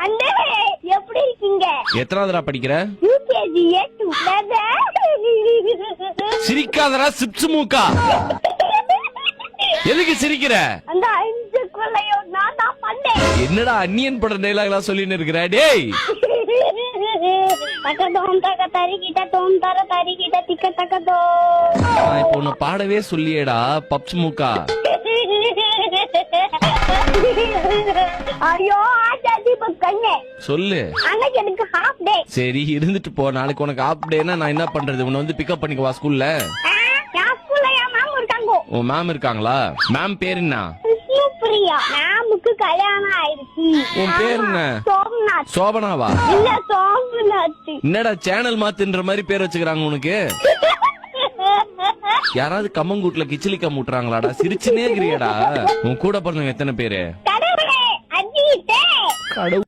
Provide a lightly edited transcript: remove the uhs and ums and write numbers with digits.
அண்ணே எப்படி இருக்கீங்க? எத்தனாவதுடா படிக்கிற? யூகேஜி ஏ2. சிரிக்காதடா சிப்ஸ் மூக்கா. எதுக்கு சிரிக்கிற? அந்த 5 கொலையும் நான் தான் பண்ணேன். என்னடா அன்னியன் பட டயலாக்லாம் சொல்லின்னு இருக்கற? டேய் தக்கதோம் தக்க தரிகிட்ட தோம் தர தரிகிட்ட திக்க தக்கதோ. நான் இப்போ உன்னை பாடவே சொல்லியேடா பப்ஸ் மூக்கா. ஐயோ ஆச்சாதி பக்கண்ணே சொல்லு. அன்னைக்கு எனக்கு ஹாஃப் டே. சரி இருந்துட்டு போ. நாளைக்கு உனக்கு ஆஃப் டேனா நான் என்ன பண்றது? உன்னை வந்து பிக்கப் பண்ணிக்கவா ஸ்கூல்ல? நான் ஸ்கூல்ல என் மேம் இருக்காங்க. உன் மேம் இருக்காங்களா? மேம் பேர் என்ன? பிரியா. மேமுக்கு கல்யாணம் ஆயிடுச்சு. உன் பேர் என்ன? சோமநாத். சோபனாவா? இல்ல சோமநாத். என்னடா சேனல் மாத்துன்ற மாதிரி பேர் வச்சுக்கிறாங்க உனக்கு? யாராவது கம்மங்கூட்ல கிச்சிலி கம்முட்டுறாங்களாடா? சிரிச்சுனே இருக்கிறியடா. உன் கூட பிறந்தவங்க எத்தனை பேரு? கடவுளே அஜித்தே. கடவுள்.